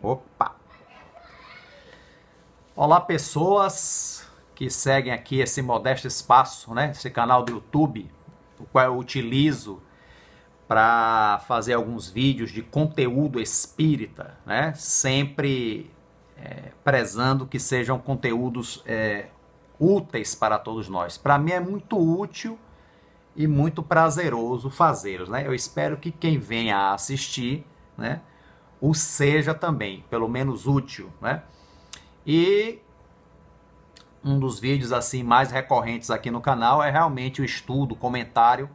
Opa! Olá, pessoas que seguem aqui esse modesto espaço, né? Esse canal do YouTube, o qual eu utilizo para fazer alguns vídeos de conteúdo espírita, né? Sempre prezando que sejam conteúdos úteis para todos nós. Para mim é muito útil e muito prazeroso fazê-los, né? Eu espero que quem venha a assistir, né, o seja também, pelo menos útil, né? E um dos vídeos assim mais recorrentes aqui no canal é realmente o estudo, o comentário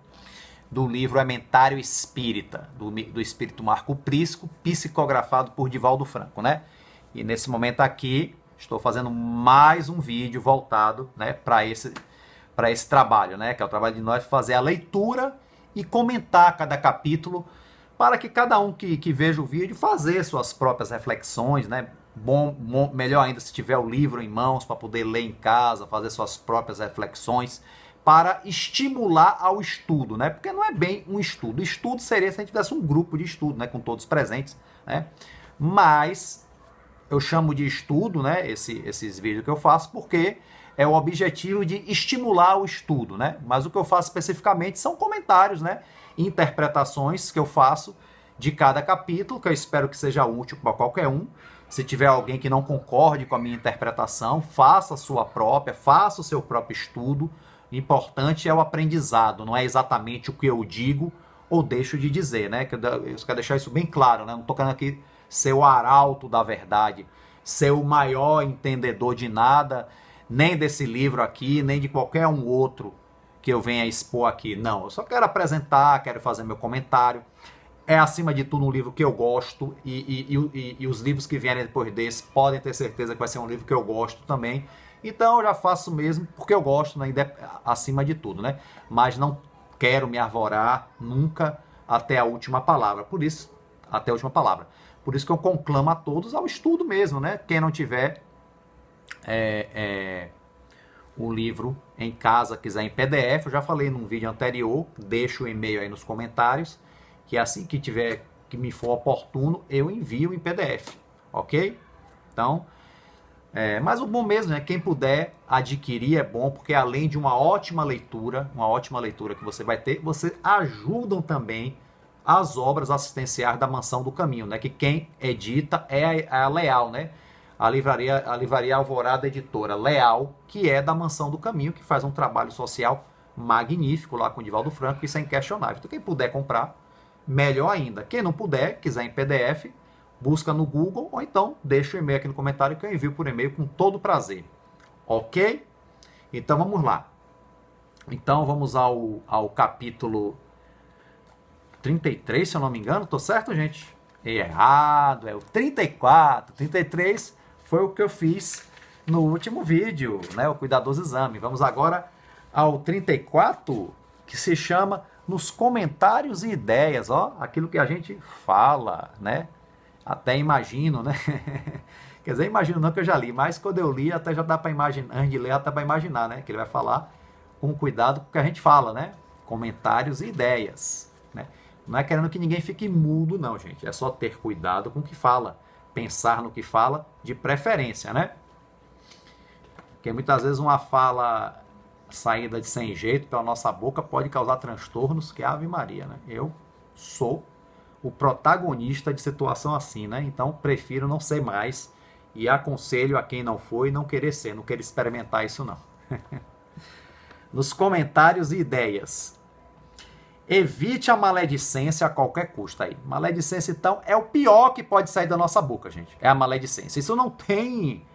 do livro Ementário Espírita, do espírito Marco Prisco, psicografado por Divaldo Franco, né? E nesse momento aqui estou fazendo mais um vídeo voltado, né, para esse trabalho, né, que é o trabalho de nós fazer a leitura e comentar cada capítulo, para que cada um que veja o vídeo fazer suas próprias reflexões, né? Melhor ainda se tiver o livro em mãos para poder ler em casa, fazer suas próprias reflexões, para estimular ao estudo, né? Porque não é bem um estudo. Estudo seria se a gente tivesse um grupo de estudo, né, com todos presentes, né? Mas eu chamo de estudo, né, esses vídeos que eu faço, porque é o objetivo de estimular o estudo, né? Mas o que eu faço especificamente são comentários, né, interpretações que eu faço de cada capítulo, que eu espero que seja útil para qualquer um. Se tiver alguém que não concorde com a minha interpretação, faça a sua própria, faça o seu próprio estudo. O importante é o aprendizado, não é exatamente o que eu digo ou deixo de dizer, né? Eu quero deixar isso bem claro, né? Não estou querendo aqui ser o arauto da verdade, ser o maior entendedor de nada, nem desse livro aqui, nem de qualquer um outro que eu venha expor aqui. Não, eu só quero apresentar, quero fazer meu comentário. É, acima de tudo, um livro que eu gosto, e os livros que vierem depois desse podem ter certeza que vai ser um livro que eu gosto também. Então eu já faço mesmo porque eu gosto, né, acima de tudo, né? Mas não quero me arvorar nunca até a última palavra. Por isso, até a última palavra. Por isso que eu conclamo a todos ao estudo mesmo, né? Quem não tiver o livro em casa, quiser em PDF, eu já falei num vídeo anterior, deixo o e-mail aí nos comentários, que assim que tiver, que me for oportuno, eu envio em PDF, ok? Então, mas o bom mesmo é quem puder adquirir é bom, porque além de uma ótima leitura que você vai ter, você ajudam também as obras assistenciais da Mansão do Caminho, né? Que quem edita é a Leal, né? A livraria Alvorada Editora Leal, que é da Mansão do Caminho, que faz um trabalho social magnífico lá com o Divaldo Franco, isso é inquestionável. Então quem puder comprar, melhor ainda. Quem não puder, quiser em PDF, busca no Google, ou então deixa o e-mail aqui no comentário que eu envio por e-mail com todo prazer. Ok? Então vamos lá. Então vamos ao capítulo 33, se eu não me engano. Tô certo, gente? Errado, é o 34. 33 foi o que eu fiz no último vídeo, né? O Cuidadoso Exame. Vamos agora ao 34, que se chama Nos Comentários e Ideias, ó, aquilo que a gente fala, né? Até imagino, né? Quer dizer, imagino não que eu já li, mas quando eu li até já dá para imaginar, antes de ler até para imaginar, né? Que ele vai falar com cuidado com o que a gente fala, né? Comentários e ideias, né? Não é querendo que ninguém fique mudo, não, gente. É só ter cuidado com o que fala, pensar no que fala, de preferência, né? Porque muitas vezes uma fala saída de sem jeito pela nossa boca pode causar transtornos, que é a Ave Maria, né? Eu sou o protagonista de situação assim, né? Então prefiro não ser mais e aconselho a quem não foi não querer ser, não querer experimentar isso não. Nos comentários e ideias. Evite a maledicência a qualquer custo aí. Maledicência, então, é o pior que pode sair da nossa boca, gente. É a maledicência. Isso não tem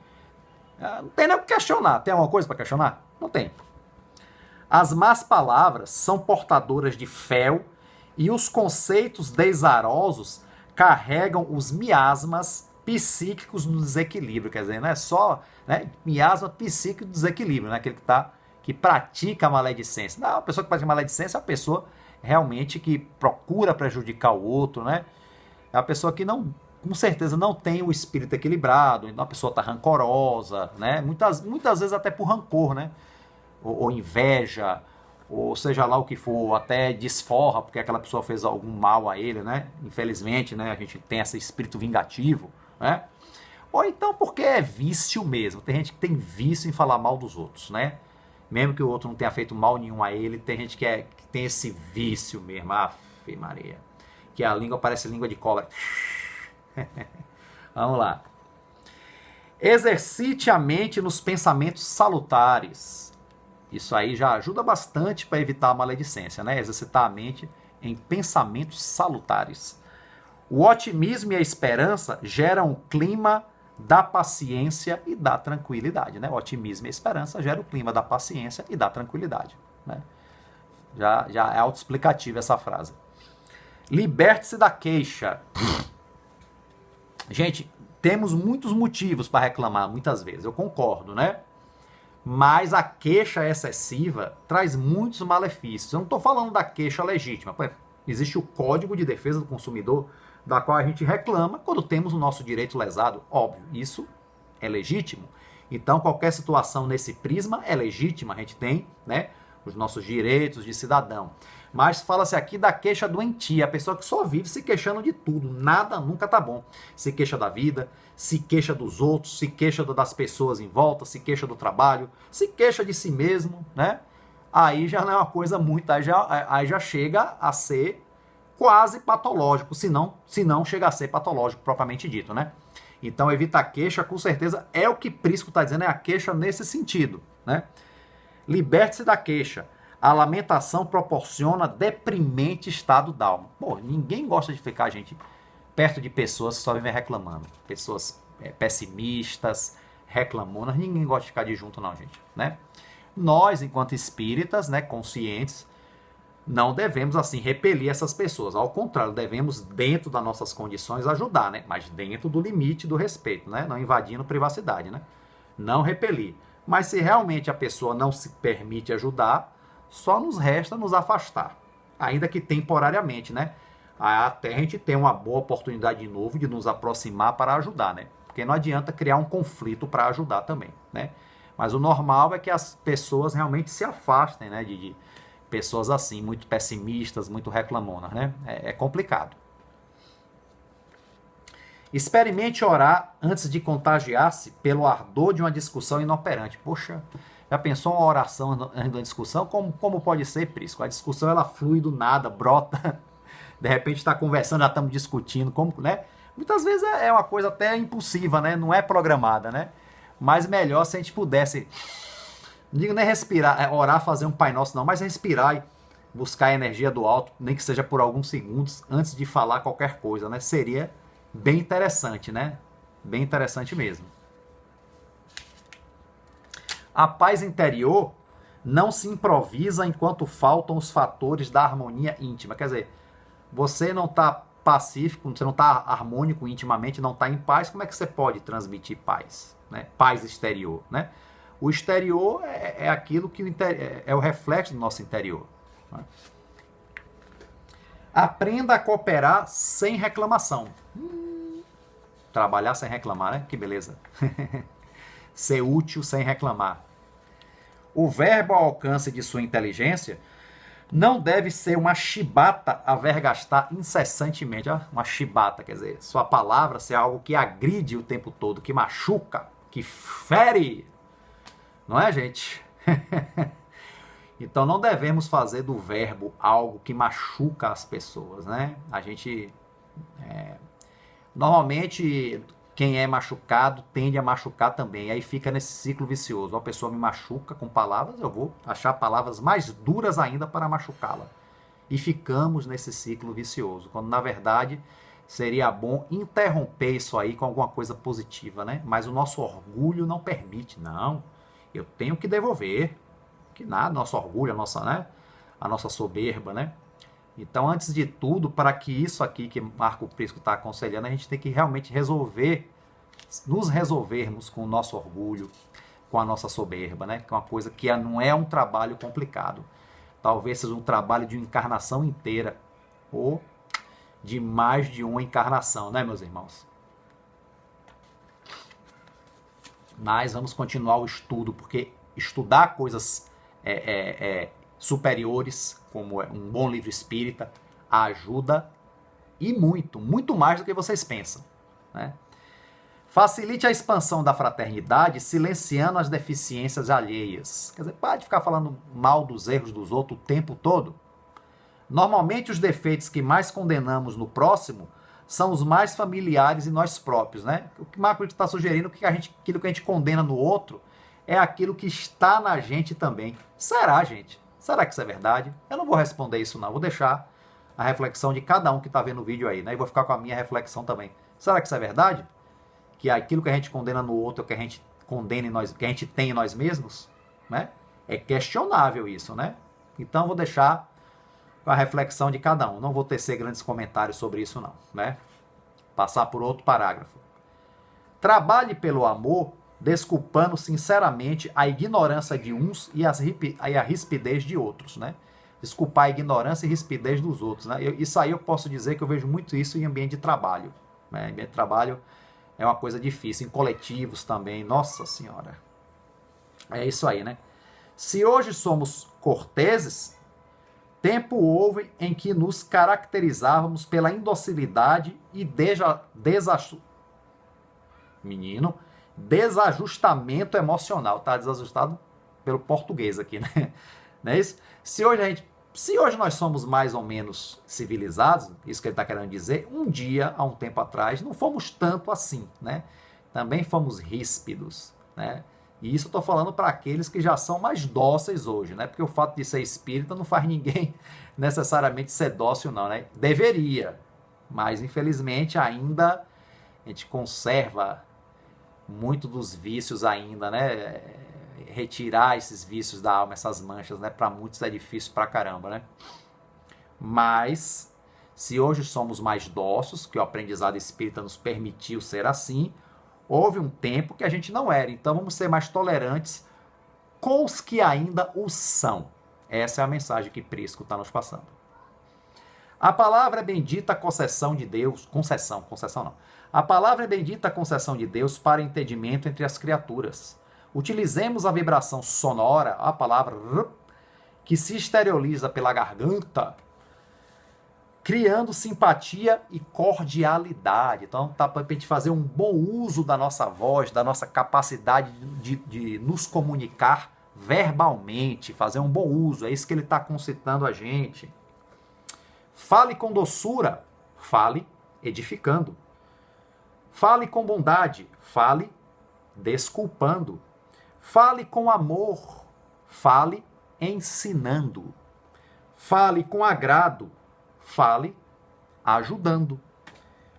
nem o que questionar. Tem alguma coisa para questionar? Não tem. As más palavras são portadoras de fel e os conceitos desarosos carregam os miasmas psíquicos no desequilíbrio. Quer dizer, não é só, né, miasma psíquico do desequilíbrio, né, aquele que pratica a maledicência. Não, a pessoa que pratica a maledicência é a pessoa realmente que procura prejudicar o outro, né? É a pessoa que não, com certeza não tem o espírito equilibrado, então a pessoa está rancorosa, né? Muitas vezes até por rancor, né? Ou inveja, ou seja lá o que for, até desforra porque aquela pessoa fez algum mal a ele, né? Infelizmente, né? A gente tem esse espírito vingativo, né? Ou então porque é vício mesmo. Tem gente que tem vício em falar mal dos outros, né? Mesmo que o outro não tenha feito mal nenhum a ele, tem gente que tem esse vício mesmo. Afe Maria. Que a língua parece língua de cobra. Vamos lá. Exercite a mente nos pensamentos salutares. Isso aí já ajuda bastante para evitar a maledicência, né? Exercitar a mente em pensamentos salutares. O otimismo e a esperança geram um clima da paciência e da tranquilidade, né? O otimismo e a esperança geram o clima da paciência e da tranquilidade, né? Já é autoexplicativa essa frase. Liberte-se da queixa. Gente, temos muitos motivos para reclamar, muitas vezes, eu concordo, né? Mas a queixa excessiva traz muitos malefícios. Eu não estou falando da queixa legítima. Existe o Código de Defesa do Consumidor, da qual a gente reclama quando temos o nosso direito lesado. Óbvio, isso é legítimo. Então, qualquer situação nesse prisma é legítima. A gente tem, né, os nossos direitos de cidadão. Mas fala-se aqui da queixa doentia, a pessoa que só vive se queixando de tudo, nada nunca tá bom. Se queixa da vida, se queixa dos outros, se queixa das pessoas em volta, se queixa do trabalho, se queixa de si mesmo, né? Aí já não é uma coisa muito, aí já chega a ser quase patológico, se não chega a ser patológico propriamente dito, né? Então evitar queixa, com certeza, é o que Prisco está dizendo, é a queixa nesse sentido, né? Liberte-se da queixa. A lamentação proporciona deprimente estado d'alma. Pô, ninguém gosta de ficar, gente, perto de pessoas que só vivem reclamando. Pessoas pessimistas, reclamonas, ninguém gosta de ficar de junto não, gente, né? Nós, enquanto espíritas, né, conscientes, não devemos, assim, repelir essas pessoas. Ao contrário, devemos, dentro das nossas condições, ajudar, né? Mas dentro do limite do respeito, né? Não invadindo privacidade, né? Não repelir. Mas se realmente a pessoa não se permite ajudar, só nos resta nos afastar, ainda que temporariamente, né? Até a gente ter uma boa oportunidade de novo de nos aproximar para ajudar, né? Porque não adianta criar um conflito para ajudar também, né? Mas o normal é que as pessoas realmente se afastem, né? De pessoas assim, muito pessimistas, muito reclamonas, né? É complicado. Experimente orar antes de contagiar-se pelo ardor de uma discussão inoperante. Poxa, já pensou uma oração antes da discussão? Como pode ser, Prisco? A discussão ela flui do nada, brota. De repente está conversando, já estamos discutindo, como, né? Muitas vezes é uma coisa até impulsiva, né? Não é programada, né? Mas melhor se a gente pudesse, não digo nem respirar, orar, fazer um Pai Nosso, não, mas respirar e buscar a energia do alto, nem que seja por alguns segundos, antes de falar qualquer coisa, né? Seria bem interessante, né? Bem interessante mesmo. A paz interior não se improvisa enquanto faltam os fatores da harmonia íntima. Quer dizer, você não está pacífico, você não está harmônico intimamente, não está em paz, como é que você pode transmitir paz? Né? Paz exterior, né? O exterior é aquilo que é o reflexo do nosso interior. Né? Aprenda a cooperar sem reclamação. Trabalhar sem reclamar, né? Que beleza. Ser útil sem reclamar. O verbo ao alcance de sua inteligência não deve ser uma chibata a vergastar incessantemente. Uma chibata, quer dizer, sua palavra ser algo que agride o tempo todo, que machuca, que fere. Não é, gente? Então não devemos fazer do verbo algo que machuca as pessoas, né? A gente... Normalmente, quem é machucado tende a machucar também. Aí fica nesse ciclo vicioso. Uma pessoa me machuca com palavras, eu vou achar palavras mais duras ainda para machucá-la. E ficamos nesse ciclo vicioso. Quando, na verdade, seria bom interromper isso aí com alguma coisa positiva, né? Mas o nosso orgulho não permite. Não, eu tenho que devolver. Que nada, nosso orgulho, a nossa soberba, né? Então, antes de tudo, para que isso aqui que Marco Prisco está aconselhando, a gente tem que realmente nos resolvermos com o nosso orgulho, com a nossa soberba, né? Que é uma coisa que não é um trabalho complicado. Talvez seja um trabalho de uma encarnação inteira, ou de mais de uma encarnação, né, meus irmãos? Mas vamos continuar o estudo, porque estudar coisas superiores, como um bom livro espírita, ajuda e muito, muito mais do que vocês pensam, né? Facilite a expansão da fraternidade, silenciando as deficiências alheias. Quer dizer, pare de ficar falando mal dos erros dos outros o tempo todo. Normalmente, os defeitos que mais condenamos no próximo são os mais familiares em nós próprios, né? O que Marco está sugerindo que aquilo que a gente condena no outro é aquilo que está na gente também. Será, gente? Será que isso é verdade? Eu não vou responder isso, não. Vou deixar a reflexão de cada um que está vendo o vídeo aí, né? E vou ficar com a minha reflexão também. Será que isso é verdade? Que aquilo que a gente condena no outro é o que a gente condena em nós, que a gente tem em nós mesmos, né? É questionável isso, né? Então vou deixar com a reflexão de cada um. Não vou tecer grandes comentários sobre isso não, né? Passar por outro parágrafo. Trabalhe pelo amor, desculpando sinceramente a ignorância de uns e a rispidez de outros, né? Desculpar a ignorância e rispidez dos outros, né? Isso aí eu posso dizer que eu vejo muito isso em ambiente de trabalho, né? Em ambiente de trabalho é uma coisa difícil, em coletivos também, nossa senhora. É isso aí, né? Se hoje somos corteses, tempo houve em que nos caracterizávamos pela indocilidade e desajustamento emocional. Tá desajustado pelo português aqui, né? Não é isso? Se hoje nós somos mais ou menos civilizados, isso que ele está querendo dizer, um dia, há um tempo atrás, não fomos tanto assim, né? Também fomos ríspidos, né? E isso eu estou falando para aqueles que já são mais dóceis hoje, né? Porque o fato de ser espírita não faz ninguém necessariamente ser dócil, não, né? Deveria, mas infelizmente ainda a gente conserva muito dos vícios ainda, né? Retirar esses vícios da alma, essas manchas, né? Para muitos é difícil pra caramba, né? Mas, se hoje somos mais dóceis, que o aprendizado espírita nos permitiu ser assim, houve um tempo que a gente não era. Então, vamos ser mais tolerantes com os que ainda o são. Essa é a mensagem que Prisco está nos passando. A palavra é bendita concessão de Deus. Concessão não. A palavra é bendita concessão de Deus para entendimento entre as criaturas. Utilizemos a vibração sonora, a palavra que se exterioriza pela garganta, criando simpatia e cordialidade. Então, tá para a gente fazer um bom uso da nossa voz, da nossa capacidade de nos comunicar verbalmente, fazer um bom uso. É isso que ele está concitando a gente. Fale com doçura, fale edificando. Fale com bondade, fale desculpando. Fale com amor, fale ensinando. Fale com agrado, fale ajudando.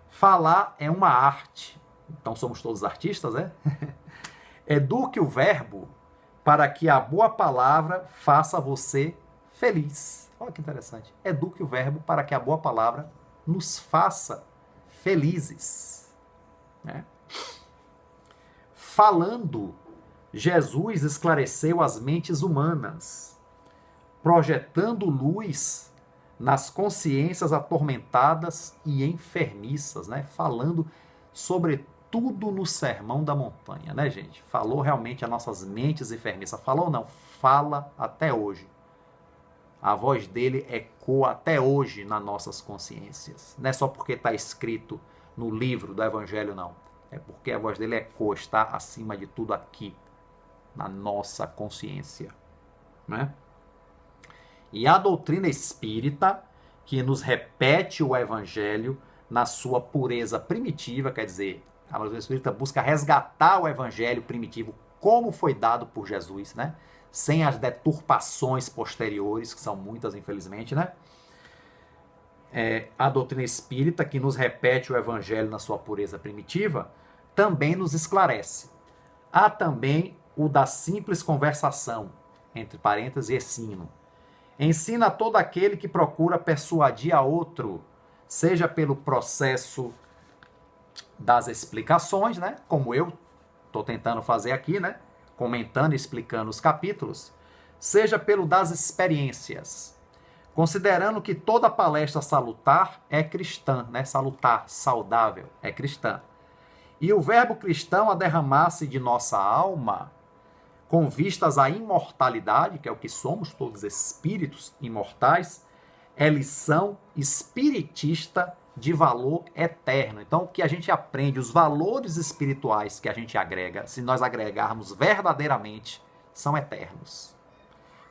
Falar é uma arte. Então somos todos artistas, é? Eduque o verbo para que a boa palavra faça você feliz. Olha que interessante. Eduque o verbo para que a boa palavra nos faça felizes. Né? Falando, Jesus esclareceu as mentes humanas, projetando luz nas consciências atormentadas e enfermiças, né? Falando sobretudo no Sermão da Montanha, né, gente? Falou realmente as nossas mentes enfermiças. Falou não, fala até hoje. A voz dele ecoa até hoje nas nossas consciências. Não é só porque está escrito no livro do Evangelho, não. É porque a voz dele ecoa, está acima de tudo aqui, na nossa consciência. Né? E a doutrina espírita, que nos repete o Evangelho na sua pureza primitiva, quer dizer, a doutrina espírita busca resgatar o Evangelho primitivo como foi dado por Jesus, né? Sem as deturpações posteriores, que são muitas, infelizmente, né? A doutrina espírita, que nos repete o Evangelho na sua pureza primitiva, também nos esclarece. Há também o da simples conversação, entre parênteses, ensino. Ensina a todo aquele que procura persuadir a outro, seja pelo processo das explicações, né? Como eu estou tentando fazer aqui, né? Comentando e explicando os capítulos, seja pelo das experiências, considerando que toda palestra salutar é cristã, né? Salutar, saudável, é cristã. E o verbo cristão a derramar-se de nossa alma, com vistas à imortalidade, que é o que somos, todos espíritos imortais, é lição espiritista de valor eterno. Então, o que a gente aprende, os valores espirituais que a gente agrega, se nós agregarmos verdadeiramente, são eternos.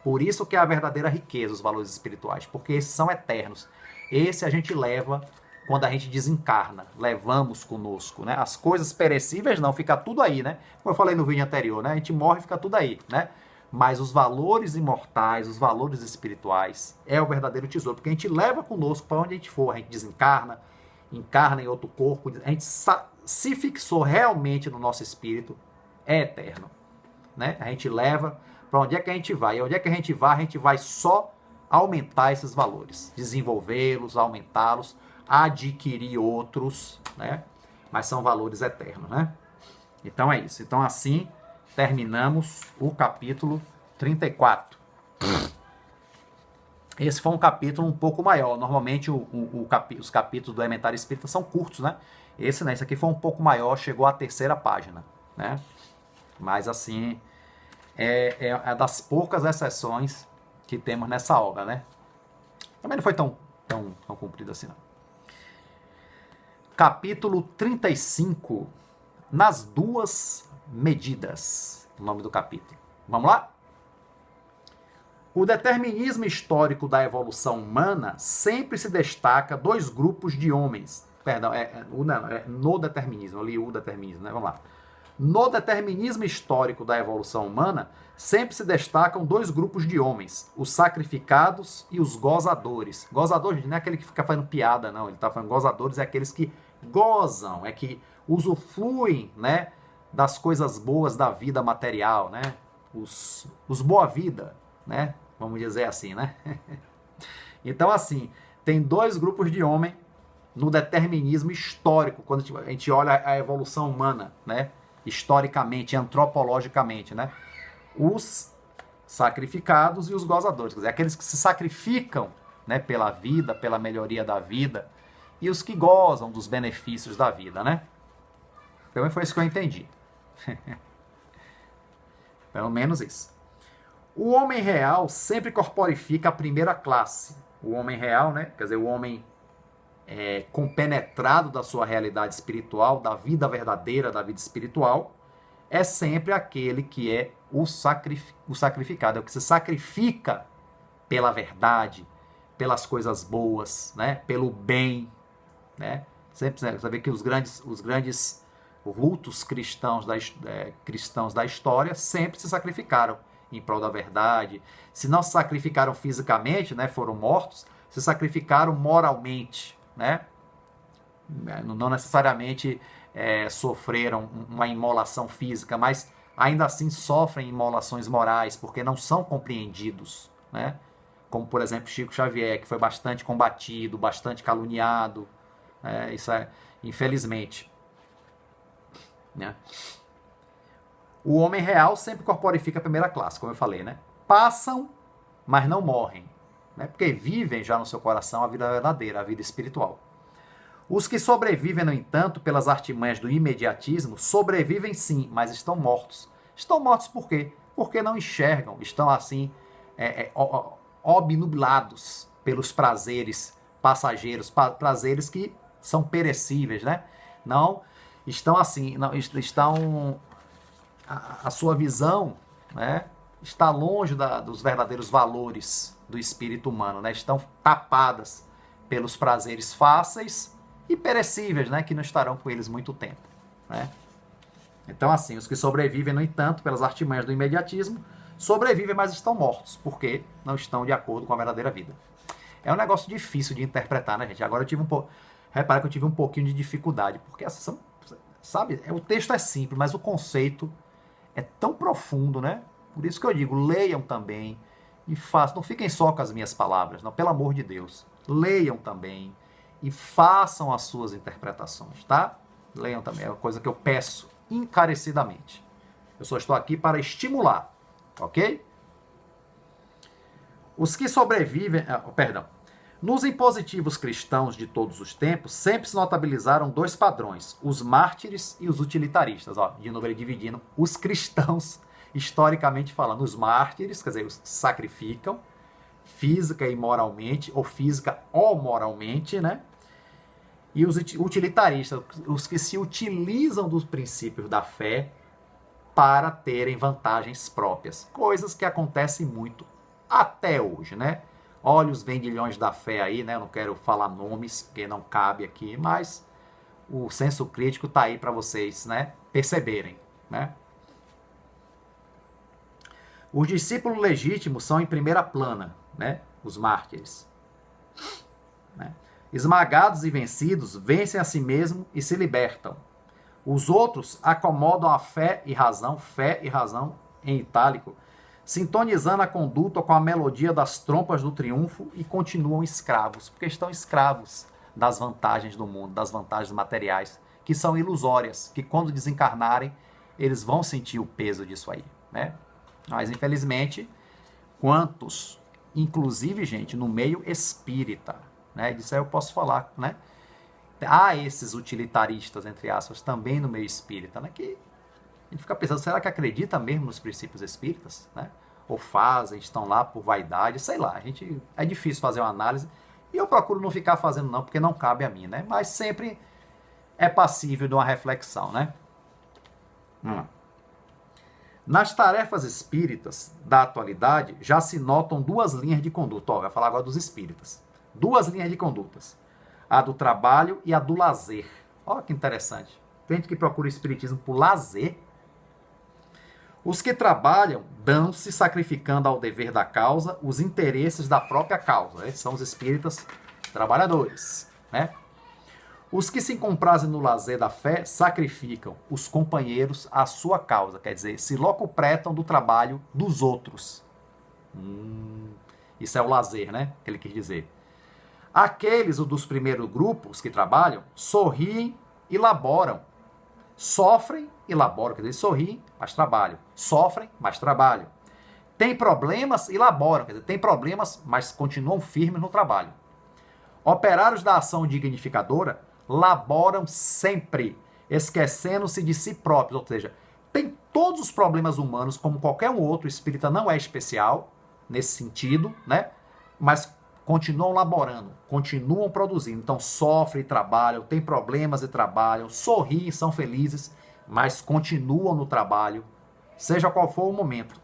Por isso que é a verdadeira riqueza, os valores espirituais, porque esses são eternos. Esse a gente leva quando a gente desencarna, levamos conosco, né? As coisas perecíveis não, fica tudo aí, né? Como eu falei no vídeo anterior, né? A gente morre e fica tudo aí, né? Mas os valores imortais, os valores espirituais, é o verdadeiro tesouro, porque a gente leva conosco para onde a gente for, a gente desencarna, encarna em outro corpo, a gente se fixou realmente no nosso espírito, é eterno, né? A gente leva para onde é que a gente vai, e onde é que a gente vai só aumentar esses valores, desenvolvê-los, aumentá-los, adquirir outros, né? Mas são valores eternos, né? Então é isso. Então assim terminamos o capítulo 34. Esse foi um capítulo um pouco maior. Normalmente os capítulos do Elementar Espírita são curtos, né? Esse aqui foi um pouco maior, chegou à 3ª página, né? Mas assim, é das poucas exceções que temos nessa obra, né? Também não foi tão comprido assim, não. Capítulo 35, nas duas medidas, o nome do capítulo. Vamos lá? O determinismo histórico da evolução humana sempre se destaca dois grupos de homens. Perdão, no determinismo, eu li o determinismo, né? Vamos lá. No determinismo histórico da evolução humana, sempre se destacam dois grupos de homens, os sacrificados e os gozadores. Gozadores não é aquele que fica fazendo piada, não. Ele está falando gozadores, é aqueles que gozam, é que usufruem, né, das coisas boas da vida material, né? Os boa-vida, né? Vamos dizer assim, né? Então, assim, tem dois grupos de homem no determinismo histórico, quando a gente olha a evolução humana, né? Historicamente, antropologicamente, né? Os sacrificados e os gozadores, quer dizer, aqueles que se sacrificam, né, pela vida, pela melhoria da vida, e os que gozam dos benefícios da vida, né? Então foi isso que eu entendi. Pelo menos isso. O homem real sempre corporifica a primeira classe. O homem real, né? Quer dizer, o homem compenetrado da sua realidade espiritual, da vida verdadeira, da vida espiritual, é sempre aquele que é o sacrificado, é o que se sacrifica pela verdade, pelas coisas boas, né? Pelo bem, né? Sempre você vê que os grandes vultos cristãos da história sempre se sacrificaram em prol da verdade. Se não se sacrificaram fisicamente, né, foram mortos, se sacrificaram moralmente, né? Não necessariamente sofreram uma imolação física, mas ainda assim sofrem imolações morais, porque não são compreendidos, né? Como, por exemplo, Chico Xavier, que foi bastante combatido, bastante caluniado, isso infelizmente, né? O homem real sempre corporifica a primeira classe, como eu falei, né? Passam, mas não morrem, né? Porque vivem já no seu coração a vida verdadeira, a vida espiritual. Os que sobrevivem, no entanto, pelas artimanhas do imediatismo, sobrevivem sim, mas estão mortos. Estão mortos por quê? Porque não enxergam, estão assim, obnubilados pelos prazeres passageiros, prazeres que são perecíveis, né? Não estão assim, não estão, a sua visão, né, está longe dos verdadeiros valores do espírito humano, né? Estão tapadas pelos prazeres fáceis e perecíveis, né, que não estarão com eles muito tempo, né? Então, assim, os que sobrevivem, no entanto, pelas artimanhas do imediatismo, sobrevivem, mas estão mortos, porque não estão de acordo com a verdadeira vida. É um negócio difícil de interpretar, né, gente? Agora eu tive repara que eu tive um pouquinho de dificuldade, porque sabe, o texto é simples, mas o conceito é tão profundo, né? Por isso que eu digo, leiam também e façam, não fiquem só com as minhas palavras, não, pelo amor de Deus. Leiam também e façam as suas interpretações, tá? Leiam também, é uma coisa que eu peço encarecidamente. Eu só estou aqui para estimular, ok? Os que sobrevivem, nos impositivos cristãos de todos os tempos, sempre se notabilizaram dois padrões, os mártires e os utilitaristas. Ó, de novo ele dividindo os cristãos, historicamente falando, os mártires, quer dizer, os que se sacrificam, física e moralmente, ou física ou moralmente, né? E os utilitaristas, os que se utilizam dos princípios da fé para terem vantagens próprias. Coisas que acontecem muito até hoje, né? Olha os vendilhões da fé aí, né? Eu não quero falar nomes, porque não cabe aqui, mas o senso crítico está aí para vocês, né, perceberem, né? Os discípulos legítimos são em primeira plana, né? Os mártires. Né? Esmagados e vencidos, vencem a si mesmos e se libertam. Os outros acomodam a fé e razão em itálico, sintonizando a conduta com a melodia das trompas do triunfo e continuam escravos, porque estão escravos das vantagens do mundo, das vantagens materiais, que são ilusórias, que quando desencarnarem, eles vão sentir o peso disso aí, né? Mas, infelizmente, quantos, inclusive, gente, no meio espírita, né? Disso aí eu posso falar, né? Há esses utilitaristas, entre aspas, também no meio espírita, né? Que a gente fica pensando, será que acredita mesmo nos princípios espíritas, né? Ou fazem, estão lá por vaidade, sei lá. É difícil fazer uma análise e eu procuro não ficar fazendo não, porque não cabe a mim, né? Mas sempre é passível de uma reflexão, né? Nas tarefas espíritas da atualidade, já se notam duas linhas de conduta. Ó, vai falar agora dos espíritas. Duas linhas de condutas. A do trabalho e a do lazer. Olha que interessante. Tem gente que procura o espiritismo por lazer. Os que trabalham dão-se sacrificando ao dever da causa os interesses da própria causa. Esses são os espíritas trabalhadores, né? Os que se comprazem no lazer da fé sacrificam os companheiros à sua causa, quer dizer, se locupretam do trabalho dos outros. Isso é o lazer, né? Que ele quis dizer. Aqueles dos primeiros grupos que trabalham sorriem e laboram. Sofrem e laboram, quer dizer, sorriem, mas trabalham. Sofrem, mas trabalham. Tem problemas e laboram, quer dizer, tem problemas, mas continuam firmes no trabalho. Operários da ação dignificadora laboram sempre, esquecendo-se de si próprios, ou seja, tem todos os problemas humanos, como qualquer um outro, o espírita não é especial nesse sentido, né? Mas continuam laborando, continuam produzindo, então sofrem e trabalham, têm problemas e trabalham, sorriem, são felizes, mas continuam no trabalho, seja qual for o momento.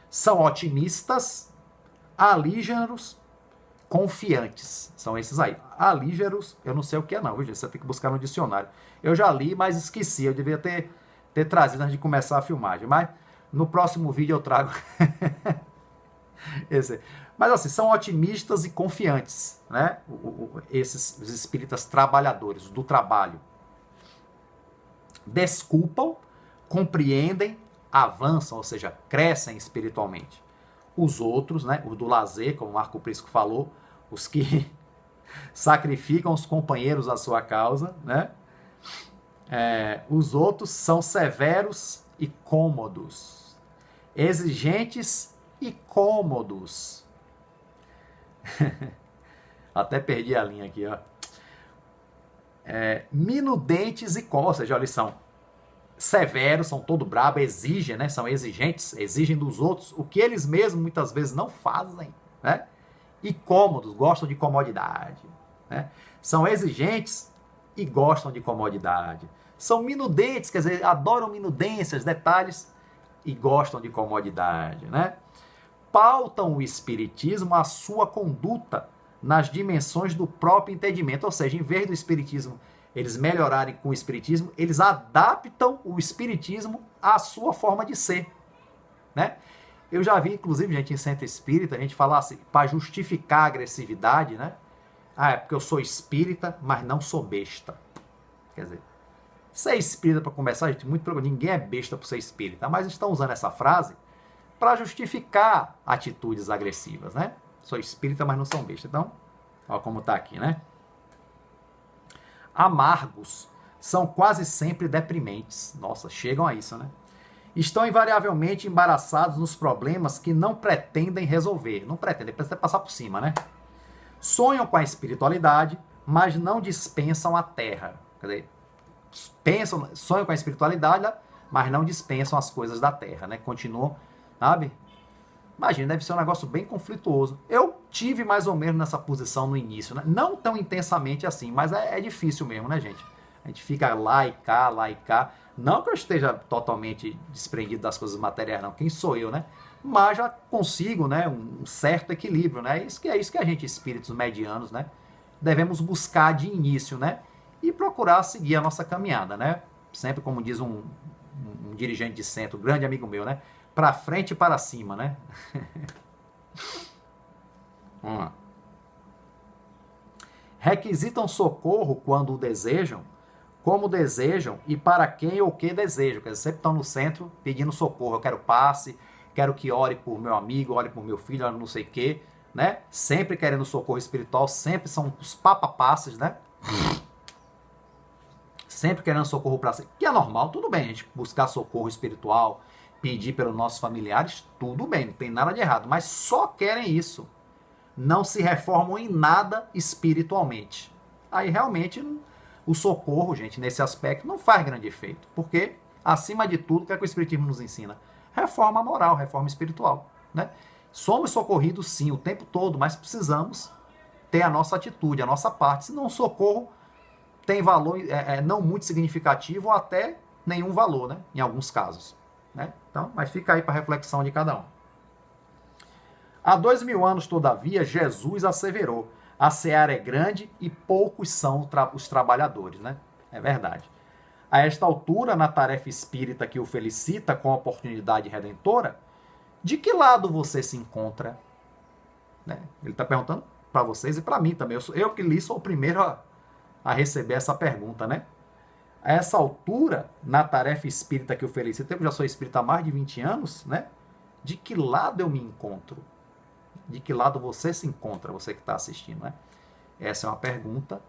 São otimistas, alígeros, confiantes. São esses aí. Alígeros, eu não sei o que é não, viu, gente? Você tem que buscar no dicionário. Eu já li, mas esqueci. Eu devia ter trazido antes de começar a filmagem. Mas no próximo vídeo eu trago esse. Mas assim, são otimistas e confiantes, né? Esses os espíritas trabalhadores, do trabalho. Desculpam, compreendem, avançam, ou seja, crescem espiritualmente. Os outros, né, os do lazer, como o Marco Prisco falou, os que sacrificam os companheiros à sua causa, né? Os outros são severos e cômodos, exigentes e cômodos. Até perdi a linha aqui, ó. Minudentes e cômodos, ou seja, eles são severos, são todo brabo, exigem, né? São exigentes, exigem dos outros o que eles mesmos muitas vezes não fazem, né? E cômodos, gostam de comodidade, né? São exigentes e gostam de comodidade. São minudentes, quer dizer, adoram minudências, detalhes e gostam de comodidade, né? Pautam o espiritismo a sua conduta nas dimensões do próprio entendimento, ou seja, em vez do espiritismo eles melhorarem com o espiritismo, eles adaptam o espiritismo à sua forma de ser, né? Eu já vi, inclusive, gente, em centro espírita, a gente falar assim, para justificar a agressividade, né? É porque eu sou espírita, mas não sou besta. Quer dizer, ser espírita, para começar, gente, ninguém é besta por ser espírita, mas estão usando essa frase para justificar atitudes agressivas, né? Sou espírita, mas não sou besta. Então, olha como está aqui, né? Amargos, são quase sempre deprimentes. Nossa, chegam a isso, né? Estão invariavelmente embaraçados nos problemas que não pretendem resolver. Não pretendem, precisam passar por cima, né? Sonham com a espiritualidade, mas não dispensam a terra. Quer dizer, sonham com a espiritualidade, mas não dispensam as coisas da terra, né? Continuam, sabe? Imagina, deve ser um negócio bem conflituoso. Eu tive mais ou menos nessa posição no início, né? Não tão intensamente assim, mas é difícil mesmo, né, gente? A gente fica lá e cá, lá e cá. Não que eu esteja totalmente desprendido das coisas materiais, não. Quem sou eu, né? Mas já consigo, né, um certo equilíbrio, né? É isso que a gente, espíritos medianos, né, devemos buscar de início, né? E procurar seguir a nossa caminhada, né? Sempre como diz um dirigente de centro, um grande amigo meu, né? Para frente e para cima, né? Vamos lá. Requisitam socorro quando o desejam, como desejam e para quem ou o que desejam. Quer dizer, sempre estão no centro pedindo socorro. Eu quero passe, quero que ore por meu amigo, ore por meu filho, ore não sei o quê, né? Sempre querendo socorro espiritual, sempre são os papapasses, né? Sempre querendo socorro para si, que é normal, tudo bem, a gente buscar socorro espiritual, pedir pelos nossos familiares, tudo bem, não tem nada de errado, mas só querem isso. Não se reformam em nada espiritualmente. Aí realmente o socorro, gente, nesse aspecto não faz grande efeito, porque acima de tudo, o que é que o Espiritismo nos ensina? Reforma moral, reforma espiritual, né? Somos socorridos sim o tempo todo, mas precisamos ter a nossa atitude, a nossa parte, senão o socorro tem valor não muito significativo ou até nenhum valor, né? Em alguns casos, né? Então, mas fica aí para reflexão de cada um. Há 2000 anos, todavia, Jesus asseverou: a seara é grande e poucos são os trabalhadores, né? É verdade. A esta altura, na tarefa espírita que o felicita com a oportunidade redentora, de que lado você se encontra? Né? Ele está perguntando para vocês e para mim também. Eu que li sou o primeiro a receber essa pergunta, né? A essa altura, na tarefa espírita que o felicita, eu já sou espírita há mais de 20 anos, né? De que lado eu me encontro? De que lado você se encontra, você que está assistindo, né? Essa é uma pergunta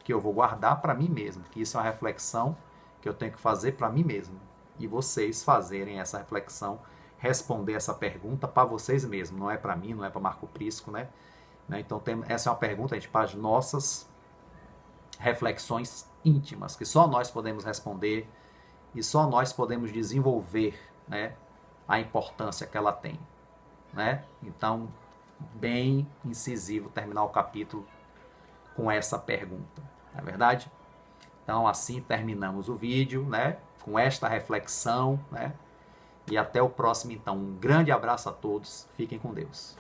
que eu vou guardar para mim mesmo, que isso é uma reflexão que eu tenho que fazer para mim mesmo. E vocês fazerem essa reflexão, responder essa pergunta para vocês mesmos, não é para mim, não é para Marco Prisco, né? Então, essa é uma pergunta, gente, para as nossas reflexões íntimas, que só nós podemos responder e só nós podemos desenvolver, né, a importância que ela tem, né? Então, bem incisivo terminar o capítulo com essa pergunta, não é verdade? Então, assim terminamos o vídeo, né, com esta reflexão, né? E até o próximo, então. Um grande abraço a todos. Fiquem com Deus.